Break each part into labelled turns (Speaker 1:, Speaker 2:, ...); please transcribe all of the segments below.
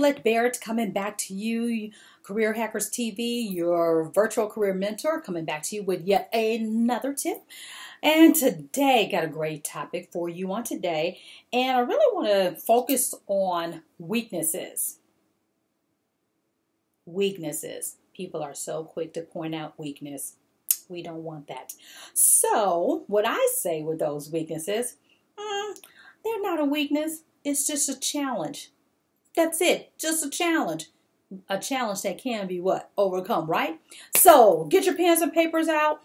Speaker 1: Charlotte Barrett coming back to you, Career Hackers TV, your virtual career mentor, coming back to you with yet another tip. And today, got a great topic for you on today. And I really want to focus on weaknesses. Weaknesses. People are so quick to point out weakness. We don't want that. So, what I say with those weaknesses, they're not a weakness. It's just a challenge. That's it. Just a challenge. A challenge that can be what? Overcome, right? So get your pens and papers out.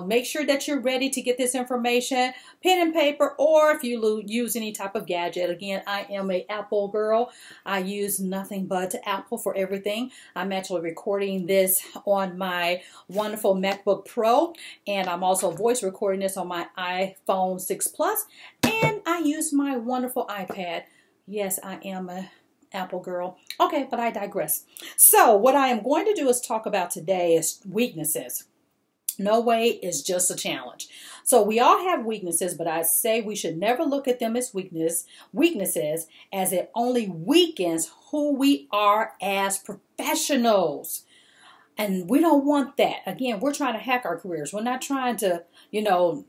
Speaker 1: Make sure that you're ready to get this information. Pen and paper, or if you use any type of gadget. Again, I am an Apple girl. I use nothing but Apple for everything. I'm actually recording this on my wonderful MacBook Pro, and I'm also voice recording this on my iPhone 6 Plus, and I use my wonderful iPad. Yes, I am a Apple girl. Okay, but I digress. So what I am going to do is talk about today is weaknesses. No way is just a challenge. So we all have weaknesses, but I say we should never look at them as weaknesses, as it only weakens who we are as professionals. And we don't want that. Again, we're trying to hack our careers. We're not trying to,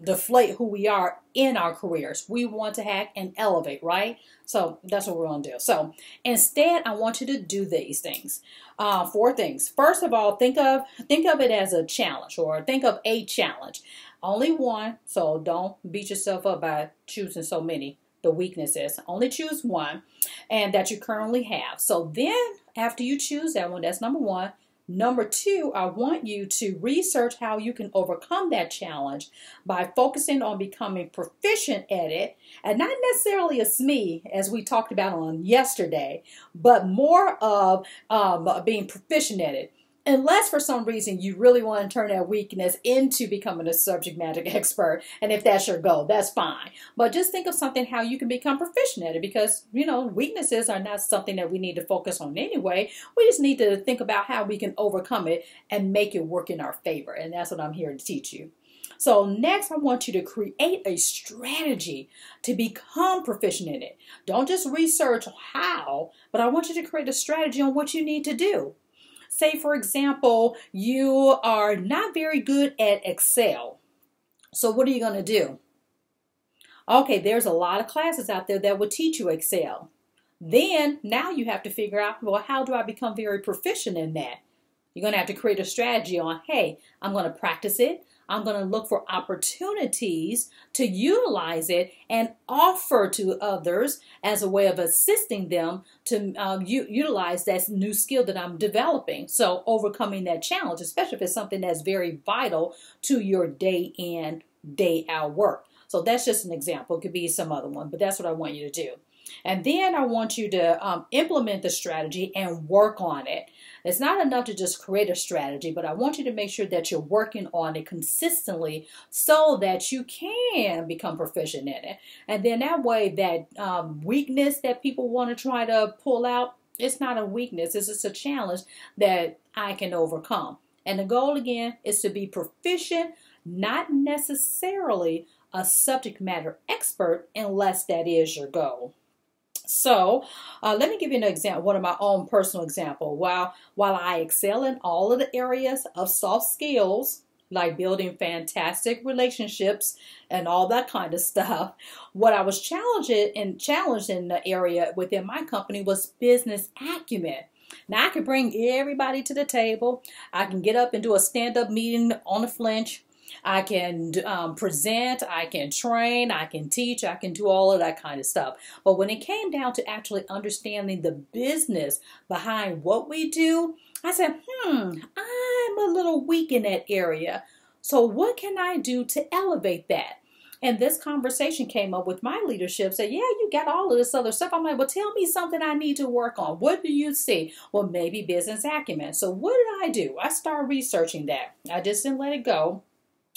Speaker 1: deflate who we are in our careers. We want to hack and elevate, right? So that's what we're going to do. So instead, I want you to do these things. 4 things. First of all, think of it as a challenge, or think of a challenge. Only one. So don't beat yourself up by choosing so many. The weaknesses. Only choose one, and that you currently have. So then, after you choose that one, that's number 1. Number 2, I want you to research how you can overcome that challenge by focusing on becoming proficient at it, and not necessarily a SME, as we talked about on yesterday, but more of being proficient at it. Unless for some reason you really want to turn that weakness into becoming a subject matter expert, and if that's your goal, that's fine. But just think of something how you can become proficient at it, because, weaknesses are not something that we need to focus on anyway. We just need to think about how we can overcome it and make it work in our favor, and that's what I'm here to teach you. So next, I want you to create a strategy to become proficient in it. Don't just research how, but I want you to create a strategy on what you need to do. Say, for example, you are not very good at Excel. So what are you going to do? Okay, there's a lot of classes out there that will teach you Excel. Then, now you have to figure out, well, how do I become very proficient in that? You're going to have to create a strategy on, hey, I'm going to practice it. I'm going to look for opportunities to utilize it and offer to others as a way of assisting them to utilize that new skill that I'm developing. So overcoming that challenge, especially if it's something that's very vital to your day in, day out work. So that's just an example. It could be some other one, but that's what I want you to do. And then I want you to implement the strategy and work on it. It's not enough to just create a strategy, but I want you to make sure that you're working on it consistently so that you can become proficient in it. And then that way, that weakness that people want to try to pull out, it's not a weakness. It's just a challenge that I can overcome. And the goal, again, is to be proficient, not necessarily a subject matter expert, unless that is your goal. So let me give you an example, one of my own personal example. While I excel in all of the areas of soft skills, like building fantastic relationships and all that kind of stuff, what I was challenged in the area within my company was business acumen. Now, I can bring everybody to the table. I can get up and do a stand-up meeting on a flinch. I can present, I can train, I can teach, I can do all of that kind of stuff. But when it came down to actually understanding the business behind what we do, I said, I'm a little weak in that area. So what can I do to elevate that? And this conversation came up with my leadership, said, yeah, you got all of this other stuff. I'm like, well, tell me something I need to work on. What do you see? Well, maybe business acumen. So what did I do? I started researching that. I just didn't let it go.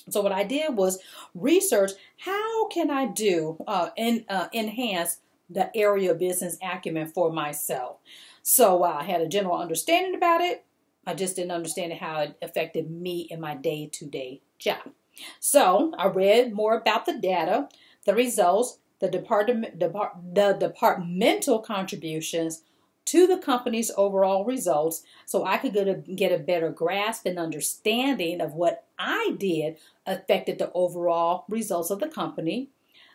Speaker 1: So what I did was research, how can I enhance the area of business acumen for myself? So I had a general understanding about it. I just didn't understand how it affected me in my day-to-day job. So I read more about the data, the results, the departmental contributions, to the company's overall results so I could get a better grasp and understanding of what I did affected the overall results of the company.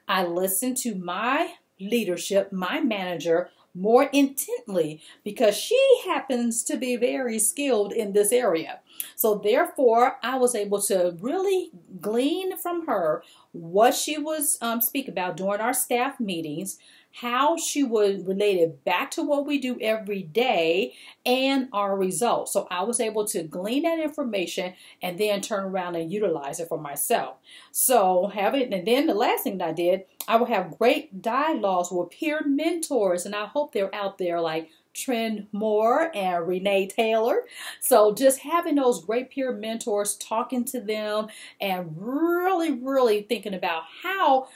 Speaker 1: I listened to my leadership, my manager, more intently because she happens to be very skilled in this area. So therefore, I was able to really glean from her what she was speak about during our staff meetings, how she would relate it back to what we do every day and our results. So I was able to glean that information and then turn around and utilize it for myself. So and then the last thing that I did, I will have great dialogues with peer mentors, and I hope they're out there like Trend Moore and Renee Taylor. So just having those great peer mentors, talking to them and really thinking about how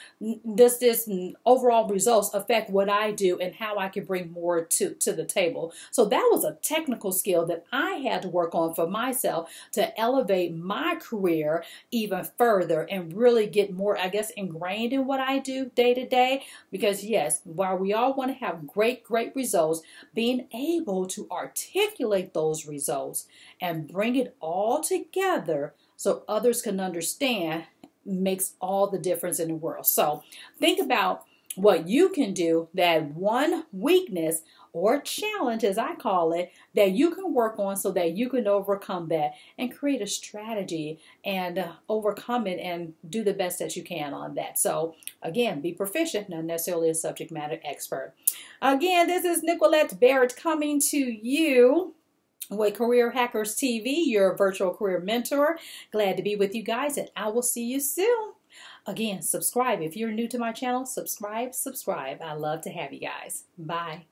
Speaker 1: does this overall results affect what I do and how I can bring more to the table. So that was a technical skill that I had to work on for myself to elevate my career even further and really get more, I guess, ingrained in what I do day to day. Because yes, while we all want to have great results, being able to articulate those results and bring it all together so others can understand makes all the difference in the world. So think about what you can do, that one weakness or challenge, as I call it, that you can work on so that you can overcome that and create a strategy and overcome it and do the best that you can on that. So again, be proficient, not necessarily a subject matter expert. Again, this is Nicolette Barrett coming to you with Career Hackers TV, your virtual career mentor. Glad to be with you guys, and I will see you soon. Again, subscribe. If you're new to my channel, subscribe. I love to have you guys. Bye.